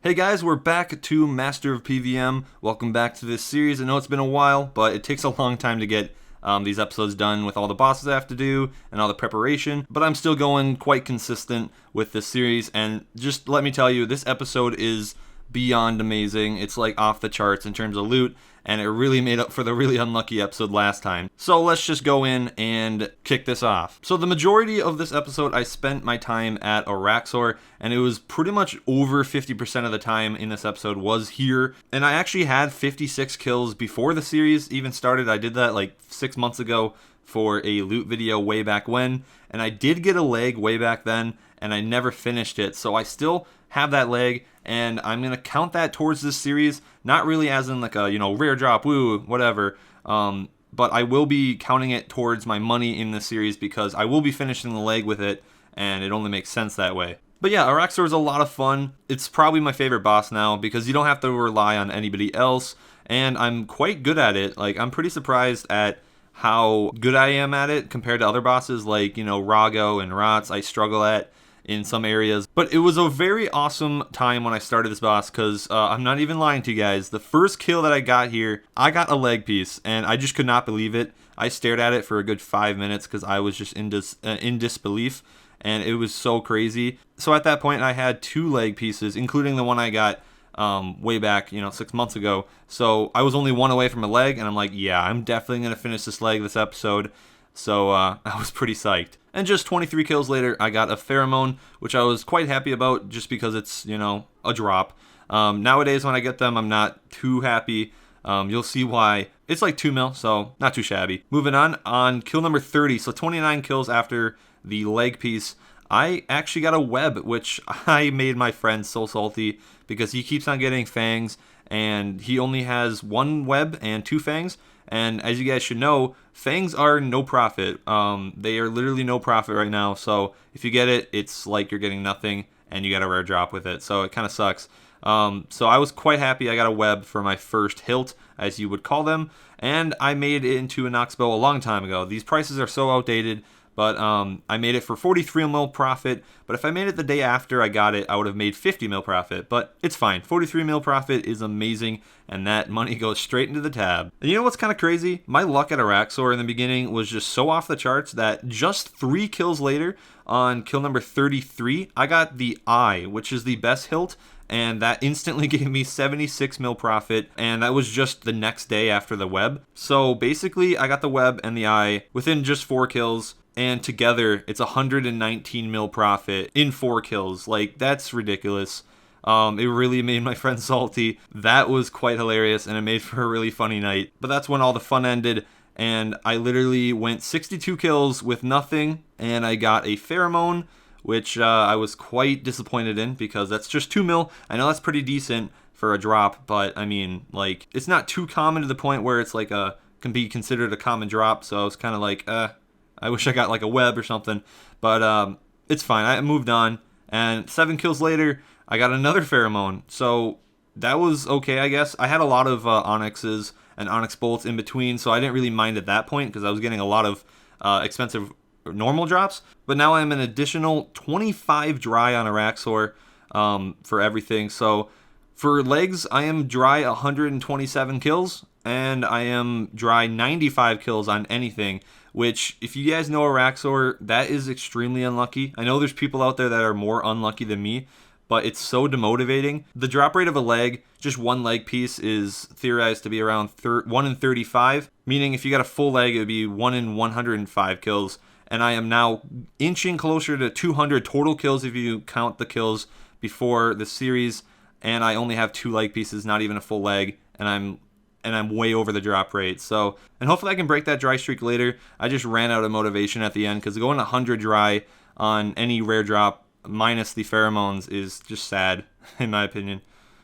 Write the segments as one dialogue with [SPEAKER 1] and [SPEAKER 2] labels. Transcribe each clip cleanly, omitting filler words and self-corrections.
[SPEAKER 1] Hey guys, we're back to Master of PVM. Welcome back to this series. I know it's been a while, but it takes a long time to get these episodes done with all the bosses I have to do and all the preparation. But I'm still going quite consistent with this series, and just let me tell you, this episode is beyond amazing. It's like off the charts in terms of loot, and it really made up for the really unlucky episode last time. So let's just go in and kick this off. So the majority of this episode, I spent my time at Araxxor, and it was pretty much over 50% of the time in this episode was here. And I actually had 56 kills before the series even started. I did that like 6 months ago for a loot video way back when, and I did get a leg way back then, and I never finished it. So I still have that leg, and I'm gonna count that towards this series, not really as in like a, you know, rare drop, woo, whatever, but I will be counting it towards my money in this series because I will be finishing the leg with it, and it only makes sense that way. But yeah, Araxxor is a lot of fun. It's probably my favorite boss now because you don't have to rely on anybody else, and I'm quite good at it. Like, I'm pretty surprised at how good I am at it compared to other bosses like, you know, Vorago and Rats I struggle at in some areas. But it was a very awesome time when I started this boss because I'm not even lying to you guys. The first kill that I got here, I got a leg piece, and I just could not believe it. I stared at it for a good 5 minutes because I was just in disbelief, and it was so crazy. So at that point, I had 2 leg pieces, including the one I got way back, 6 months ago. So I was only 1 away from a leg, and I'm like, yeah, I'm definitely going to finish this leg this episode. So I was pretty psyched. And just 23 kills later, I got a pheromone, which I was quite happy about just because it's, a drop. Nowadays, when I get them, I'm not too happy. You'll see why. It's like 2 mil, so not too shabby. Moving on kill number 30, so 29 kills after the leg piece, I actually got a web, which I made my friend so salty because he keeps on getting fangs, and he only has 1 web and 2 fangs. And as you guys should know, fangs are no profit. They are literally no profit right now. So if you get it, it's like you're getting nothing, and you got a rare drop with it. So it kind of sucks. So I was quite happy I got a web for my first hilt, as you would call them. And I made it into an ox bow a long time ago. These prices are so outdated. But I made it for 43 mil profit. But if I made it the day after I got it, I would have made 50 mil profit. But it's fine. 43 mil profit is amazing, and that money goes straight into the tab. And you know what's kind of crazy? My luck at Araxxor in the beginning was just so off the charts that just 3 kills later, on kill number 33, I got the eye, which is the best hilt. And that instantly gave me 76 mil profit, and that was just the next day after the web. So basically, I got the web and the eye within just 4 kills. And together, it's 119 mil profit in 4 kills. Like, that's ridiculous. It really made my friend salty. That was quite hilarious, and it made for a really funny night. But that's when all the fun ended, and I literally went 62 kills with nothing, and I got a pheromone, which I was quite disappointed in, because that's just 2 mil. I know that's pretty decent for a drop, but, I mean, like, it's not too common to the point where it's like can be considered a common drop, so I was kind of like, I wish I got like a web or something, but it's fine. I moved on, and 7 kills later, I got another pheromone. So that was okay, I guess. I had a lot of onyxes and onyx bolts in between, so I didn't really mind at that point because I was getting a lot of expensive normal drops. But now I'm an additional 25 dry on Araxxor for everything. So for legs, I am dry 127 kills, and I am dry 95 kills on anything, which, if you guys know Araxxor, that is extremely unlucky. I know there's people out there that are more unlucky than me, but it's so demotivating. The drop rate of a leg, just 1 leg piece, is theorized to be around 1 in 35, meaning if you got a full leg, it would be 1 in 105 kills. And I am now inching closer to 200 total kills if you count the kills before the series, and I only have 2 leg pieces, not even a full leg, and I'm way over the drop rate. So, and hopefully I can break that dry streak later. I just ran out of motivation at the end because going 100 dry on any rare drop minus the pheromones is just sad, in my opinion.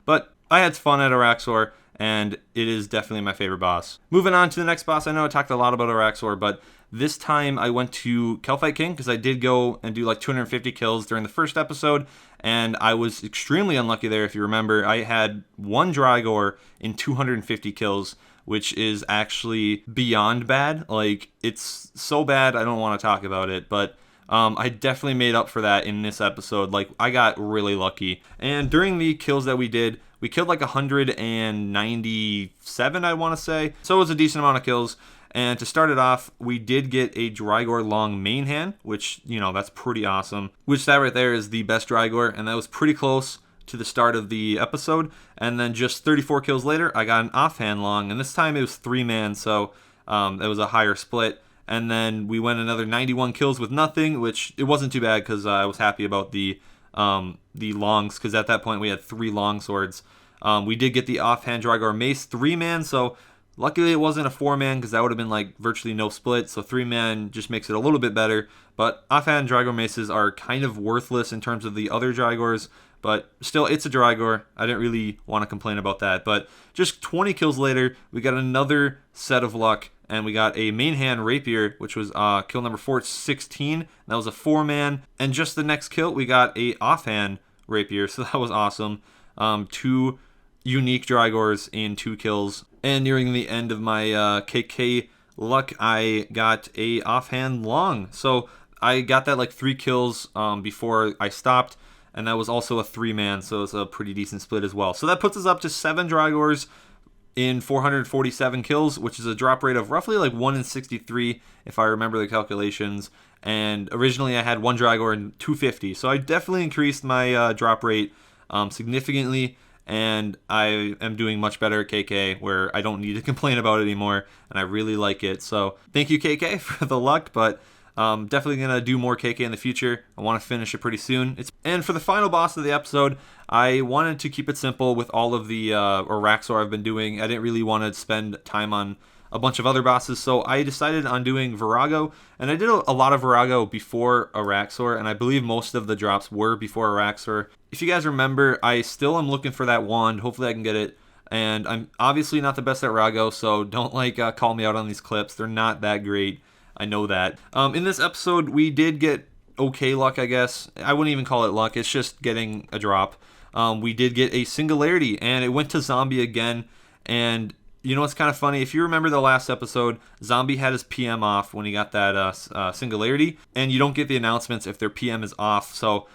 [SPEAKER 1] But I had fun at Araxxor, and it is definitely my favorite boss. Moving on to the next boss. I know I talked a lot about Araxxor, but this time I went to Kalphite King because I did go and do like 250 kills during the first episode, and I was extremely unlucky there. If you remember, I had 1 Drygor in 250 kills, which is actually beyond bad. Like, it's so bad I don't want to talk about it, but I definitely made up for that in this episode. Like, I got really lucky. And during the kills that we did, we killed like 197, I want to say. So it was a decent amount of kills. And to start it off, we did get a Drygor Long main hand, which, you know, that's pretty awesome. Which that right there is the best Drygor, and that was pretty close to the start of the episode. And then just 34 kills later, I got an offhand Long, and this time it was 3-man, so it was a higher split. And then we went another 91 kills with nothing, which it wasn't too bad because I was happy about the longs, because at that point we had 3 long swords. We did get the offhand Drygor Mace 3-man, so luckily it wasn't a 4-man because that would have been like virtually no split, so 3-man just makes it a little bit better. But offhand Drygor Maces are kind of worthless in terms of the other Drygors, but still, it's a Drygor. I didn't really want to complain about that. But just 20 kills later, we got another set of luck, and we got a main hand Rapier, which was kill number 416. That was a 4-man. And just the next kill, we got a offhand Rapier, so that was awesome. 2 unique Drygors in 2 kills. And nearing the end of my KK luck, I got a offhand Long. So I got that like 3 kills before I stopped. And that was also a 3-man, so it's a pretty decent split as well. So that puts us up to 7 Drygors in 447 kills, which is a drop rate of roughly like 1 in 63, if I remember the calculations. And originally I had 1 Drygor in 250, so I definitely increased my drop rate significantly. And I am doing much better at KK, where I don't need to complain about it anymore, and I really like it. So thank you, KK, for the luck, but definitely going to do more KK in the future. I want to finish it pretty soon. And for the final boss of the episode, I wanted to keep it simple with all of the Araxxor I've been doing. I didn't really want to spend time on a bunch of other bosses, so I decided on doing Vorago. And I did a lot of Vorago before Araxxor, and I believe most of the drops were before Araxxor. If you guys remember, I still am looking for that wand. Hopefully I can get it. And I'm obviously not the best at Vorago, so don't call me out on these clips. They're not that great. I know that. In this episode, we did get okay luck, I guess. I wouldn't even call it luck. It's just getting a drop. We did get a Singularity, and it went to Zombie again. And you know what's kind of funny? If you remember the last episode, Zombie had his PM off when he got that Singularity. And you don't get the announcements if their PM is off. So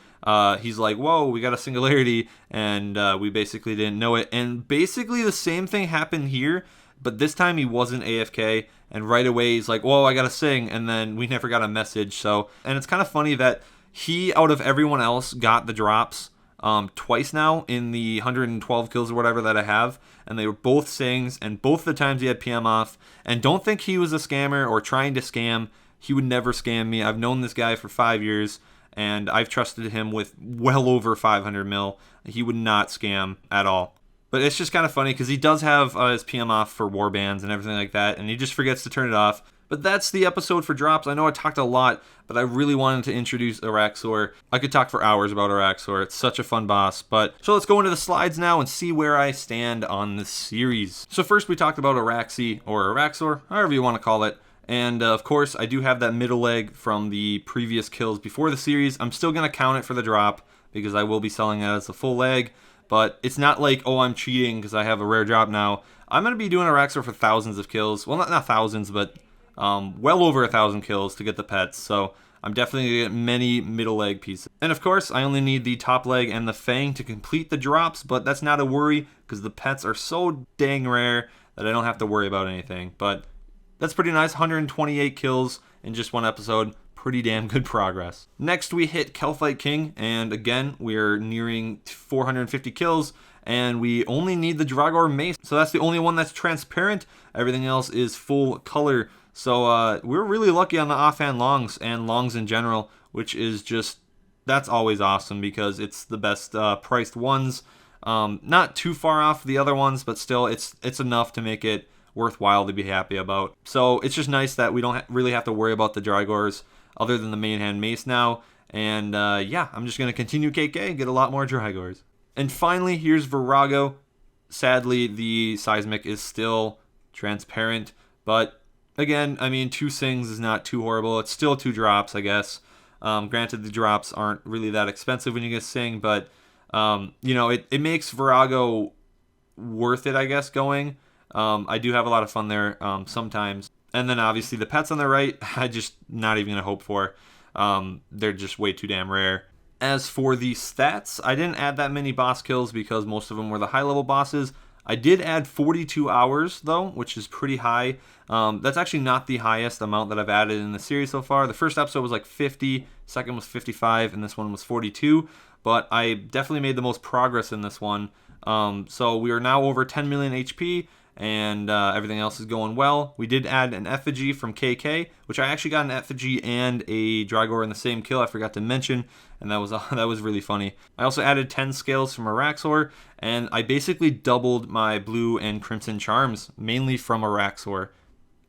[SPEAKER 1] he's like, whoa, we got a Singularity. And we basically didn't know it. And basically the same thing happened here. But this time he wasn't AFK, and right away he's like, whoa, I gotta sing, and then we never got a message. So, and it's kind of funny that he, out of everyone else, got the drops twice now in the 112 kills or whatever that I have, and they were both sings, and both the times he had PM off. And don't think he was a scammer or trying to scam. He would never scam me. I've known this guy for 5 years, and I've trusted him with well over 500 mil. He would not scam at all. But it's just kind of funny because he does have his PM off for warbands and everything like that, and he just forgets to turn it off. But that's the episode for drops. I know I talked a lot, but I really wanted to introduce Araxxor. I could talk for hours about Araxxor. It's such a fun boss. So let's go into the slides now and see where I stand on this series. So first we talked about Araxxi, or Araxxor, however you want to call it. And of course, I do have that middle leg from the previous kills before the series. I'm still going to count it for the drop because I will be selling it as a full leg. But it's not like, oh, I'm cheating because I have a rare drop now. I'm going to be doing Araxxor for thousands of kills. Well, not thousands, but well over 1,000 kills to get the pets. So I'm definitely going to get many middle leg pieces. And of course, I only need the top leg and the fang to complete the drops. But that's not a worry because the pets are so dang rare that I don't have to worry about anything. But that's pretty nice. 128 kills in just one episode. Pretty damn good progress. Next we hit Kalphite King, and again we're nearing 450 kills, and we only need the Drygor Mace, so that's the only one that's transparent. Everything else is full color. So we're really lucky on the offhand longs and longs in general, which is just, that's always awesome because it's the best priced ones. Not too far off the other ones, but still it's enough to make it worthwhile to be happy about. So it's just nice that we don't really have to worry about the Drygors other than the main hand mace now. And yeah, I'm just going to continue KK and get a lot more Drygors. And finally, here's Vorago. Sadly, the seismic is still transparent, but again, I mean, 2 sings is not too horrible. It's still 2 drops, I guess. Granted, the drops aren't really that expensive when you get sing, but you know, it makes Vorago worth it, I guess, going. I do have a lot of fun there sometimes. And then obviously the pets on the right, I just not even going to hope for. They're just way too damn rare. As for the stats, I didn't add that many boss kills because most of them were the high level bosses. I did add 42 hours though, which is pretty high. That's actually not the highest amount that I've added in the series so far. The first episode was like 50, second was 55, and this one was 42. But I definitely made the most progress in this one. So we are now over 10 million HP, and everything else is going well. We did add an effigy from KK, which I actually got an effigy and a Drygor in the same kill. I forgot to mention, and that was really funny. I also added 10 scales from Araxxor, and I basically doubled my blue and crimson charms, mainly from Araxxor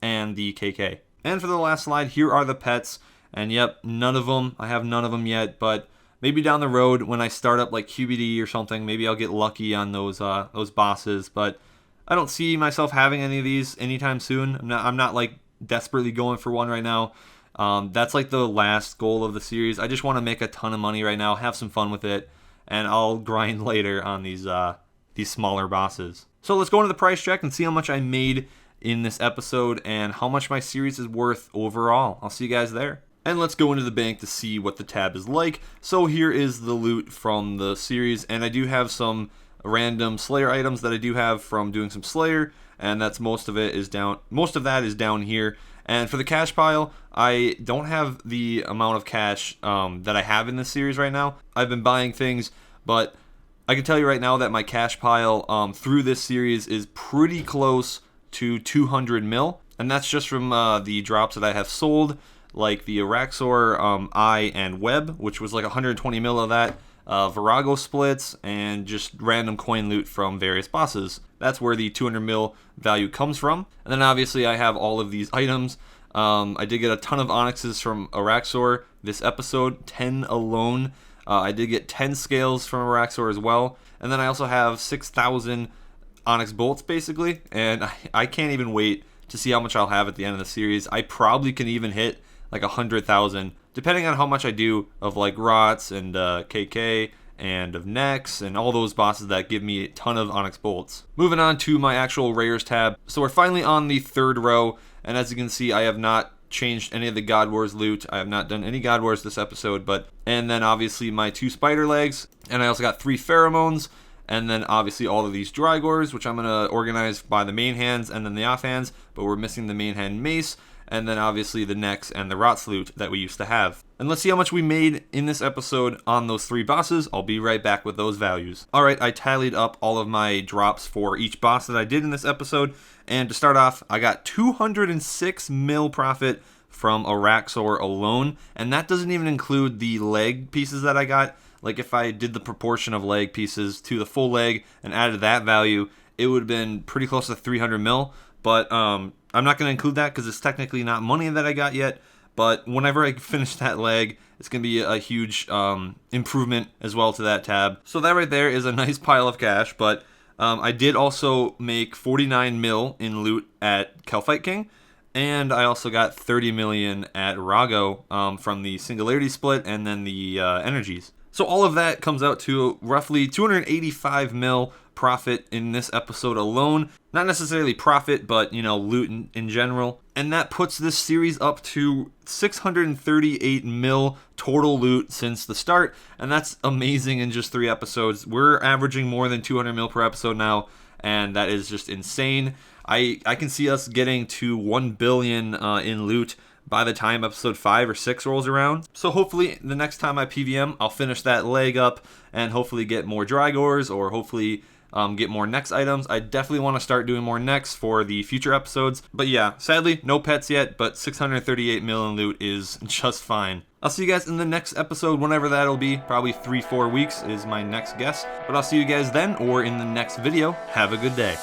[SPEAKER 1] and the KK. And for the last slide, here are the pets, and yep, none of them. I have none of them yet, but maybe down the road when I start up like QBD or something, maybe I'll get lucky on those bosses, but I don't see myself having any of these anytime soon. I'm not like desperately going for one right now. That's like the last goal of the series. I just want to make a ton of money right now, have some fun with it, and I'll grind later on these smaller bosses. So let's go into the price check and see how much I made in this episode and how much my series is worth overall. I'll see you guys there. And let's go into the bank to see what the tab is like. So here is the loot from the series, and I do have some random Slayer items that I do have from doing some Slayer, and that's most of that is down here. And for the cash pile, I don't have the amount of cash that I have in this series right now. I've been buying things, but I can tell you right now that my cash pile through this series is pretty close to 200 mil, and that's just from the drops that I have sold, like the Araxxor Eye and Web, which was like 120 mil of that, Vorago splits, and just random coin loot from various bosses. That's where the 200 mil value comes from. And then obviously I have all of these items. I did get a ton of onyxes from Araxxor this episode, 10 alone. I did get 10 scales from Araxxor as well. And then I also have 6,000 onyx bolts basically, and I can't even wait to see how much I'll have at the end of the series. I probably can even hit like 100,000, depending on how much I do of like Rots and KK and of Nex and all those bosses that give me a ton of onyx bolts. Moving on to my actual rares tab. So we're finally on the third row, and as you can see, I have not changed any of the God Wars loot. I have not done any God Wars this episode, and then obviously my 2 spider legs, and I also got 3 pheromones, and then obviously all of these Drygors, which I'm going to organize by the main hands and then the offhands, but we're missing the main hand mace, and then obviously the Nex and the Rots loot that we used to have. And let's see how much we made in this episode on those 3 bosses. I'll be right back with those values. Alright, I tallied up all of my drops for each boss that I did in this episode, and to start off, I got 206 mil profit from Araxxor alone, and that doesn't even include the leg pieces that I got. Like if I did the proportion of leg pieces to the full leg and added that value, it would have been pretty close to 300 mil, but I'm not going to include that because it's technically not money that I got yet, but whenever I finish that leg, it's going to be a huge improvement as well to that tab. So that right there is a nice pile of cash, but I did also make 49 mil in loot at Kalphite King, and I also got 30 million at Vorago from the Singularity Split and then the energies. So all of that comes out to roughly 285 mil profit in this episode alone. Not necessarily profit, but, loot in general. And that puts this series up to 638 mil total loot since the start. And that's amazing in just 3 episodes. We're averaging more than 200 mil per episode now, and that is just insane. I can see us getting to 1 billion in loot by the time episode 5 or 6 rolls around. So hopefully the next time I PVM, I'll finish that leg up and hopefully get more Drygors, or hopefully get more Nex items. I definitely want to start doing more Nex for the future episodes. But yeah, sadly, no pets yet, but 638 mil in loot is just fine. I'll see you guys in the next episode, whenever that'll be. Probably 3-4 weeks is my next guess. But I'll see you guys then, or in the next video. Have a good day.